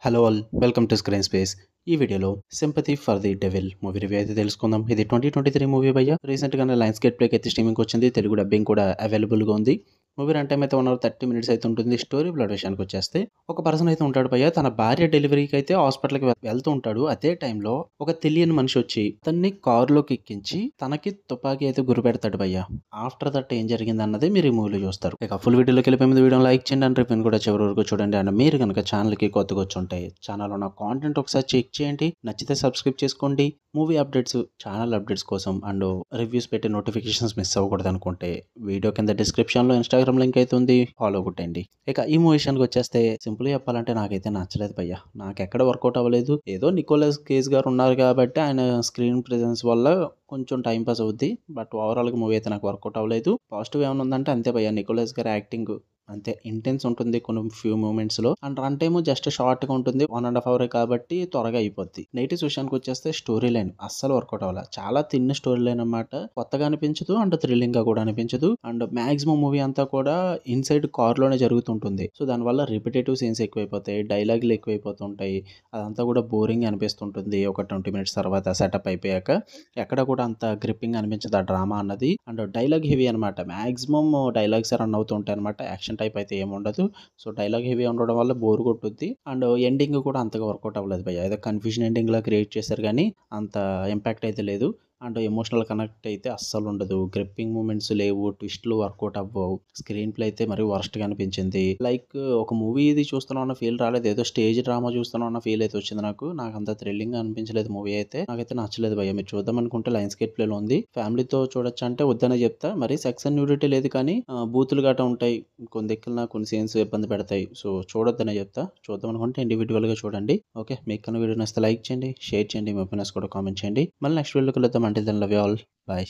Hello all welcome to screen space. ఈ వీడియోలో sympathy for the devil movie review అయితే తెలుసుకుందాం. ఇది 2023 మూవీ భయ్య. రీసెంట్గానే లయన్స్ గేట్ ప్లేకి అయితే స్ట్రీమింగ్ వచ్చింది. తెలుగు డబ్బింగ్ కూడా అవైలబుల్గా ఉంది. మూవీ రన్ టైం అయితే 1 అవర్ 30 మినిట్స్ అయితే ఉంటుంది. స్టోరీ ప్లాట్ విషయానికి వచ్చేస్తే ఒక పర్సన్ అయితే ఉంటాడు భయ్య. తన భార్య డెలివరీకి అయితే హాస్పిటల్కి వెళ్తూ ఉంటాడు. అదే టైంలో ఒక తెలియని మనిషి వచ్చి అతన్ని కారులోకి ఎక్కించి తనకి తుపాకీ అయితే గురి పెడతాడు భయ్య. ఆఫ్టర్ దట్ ఏం జరిగింది అన్నది మీరు ఈ మూవీలో చూస్తారు. ఇక ఫుల్ వీడియోలోకి వెళ్ళిపోయి ముందు వీడియో లైక్ చేయండి అండ్ రివ్యూని కూడా చివరి వరకు చూడండి. అండ్ మీరు కనుక ఛానల్కి కొత్తగా వచ్చి ఉంటాయి, ఛానల్లో ఉన్న కాంటెంట్ ఒకసారి చెక్ చేయండి. నచ్చితే సబ్స్క్రైబ్ చేసుకోండి. మూవీ అప్డేట్స్, ఛానల్ అప్డేట్స్ కోసం అండ్ రివ్యూస్ పెట్టి నోటిఫికేషన్స్ మిస్ అవ్వకూడదు అనుకుంటే వీడియో కింద డిస్క్రిప్షన్లో ఇన్స్టాగ్రామ్ లింక్ అయితే ఉంది, ఫాలో కొట్టండి. ఇక ఈ మూవీ విషయానికి వచ్చేస్తే సింపుల్ చెప్పాలంటే నాకైతే నచ్చలేదు భయ్య. నాకు ఎక్కడ వర్కౌట్ అవ్వలేదు. ఏదో నికోలస్ కేజ్ గారు ఉన్నారు కాబట్టి ఆయన స్క్రీన్ ప్రెజెన్స్ వల్ల కొంచెం టైం పాస్ అవుద్ది. బట్ ఓవరాల్గా మూవీ అయితే నాకు వర్కౌట్ అవ్వలేదు. పాజిటివ్ ఏమైనా ఉందంటే అంతే భయ్య, నికోలస్ గారి యాక్టింగ్ అంతే ఇంటెన్స్ ఉంటుంది కొన్ని ఫ్యూ మూమెంట్స్లో. అండ్ రన్ టైమ్ జస్ట్ షార్ట్గా ఉంటుంది, 1.5 అవర్ కాబట్టి త్వరగా అయిపోద్ది. నెగిటివ్స్ విషయానికి వచ్చేస్తే స్టోరీ లైన్ అస్సలు వర్కౌట్ అవ్వాలి. చాలా తిన్న స్టోరీ లైన్ అన్నమాట. కొత్తగా అనిపించదు అండ్ థ్రిల్లింగ్ గా కూడా అనిపించదు. అండ్ మాక్సిమం మూవీ అంతా కూడా ఇన్సైడ్ కార్ లోనే జరుగుతుంటుంది. సో దానివల్ల రిపిటేటివ్ సీన్స్ ఎక్కువైపోతాయి, డైలాగులు ఎక్కువైపోతుంటాయి. అదంతా కూడా బోరింగ్ అనిపిస్తుంటుంది. ఒక 20 మినిట్స్ తర్వాత సెటప్ అయిపోయాక ఎక్కడ కూడా అంత గ్రిప్పింగ్ అనిపించదు ఆ డ్రామా అన్నది. అండ్ డైలాగ్ హెవీ అనమాట. మాక్సిమం డైలాగ్స్ రన్ అవుతూ ఉంటాయి అనమాట. యాక్షన్ టైప్ అయితే ఏముండదు. సో డైలాగ్ హెవీ ఉండడం వల్ల బోర్ కొట్టుద్ది. అండ్ ఎండింగ్ కూడా అంతగా వర్కౌట్ అవ్వలేదు భయ్య. ఏదో కన్ఫ్యూజన్ ఎండింగ్ లా క్రియేట్ చేశారు కానీ అంత ఇంపాక్ట్ అయితే లేదు. అండ్ ఎమోషనల్ కనెక్ట్ అయితే అస్సలు ఉండదు. గ్రిప్పింగ్ మూమెంట్స్ లేవు, ట్విస్ట్లు వర్కౌట్ అవ్వవు. స్క్రీన్ ప్లే అయితే మరీ వరస్ట్గా అనిపించింది. లైక్ ఒక మూవీ ఇది చూస్తున్నాం అన్న ఫీల్ రాలేదు, ఏదో స్టేజ్ డ్రామా చూస్తున్నాం అన్న ఫీల్ అయితే వచ్చింది నాకు. నాకు అంత థ్రిల్లింగ్ అనిపించలేదు మూవీ అయితే. నాకైతే నచ్చలేదు భయ్య. మీరు చూద్దాం అనుకుంటే లయన్స్ గేట్ ప్లేలో ఉంది. ఫ్యామిలీతో చూడొచ్చు అంటే వద్దనే చెప్తా. మరి సెక్స్ అండ్ న్యూడిటీ లేదు కానీ బూతులు గట్రా ఉంటాయి. కొన్ని దిక్కున కొన్ని సీన్స్ ఇబ్బంది పెడతాయి. సో చూడొద్దనే చెప్తా. చూద్దాం అనుకుంటే ఇండివిజువల్గా చూడండి. ఓకే, మీకు కన్నా వీడియో నచ్చితే లైక్ చేయండి, షేర్ చేయండి, మీ ఒపీనియన్స్ కూడా కామెంట్ చేయండి. మళ్ళీ నెక్స్ట్ వీడియోకి వెళ్దాం. అంటే then love you all. Bye.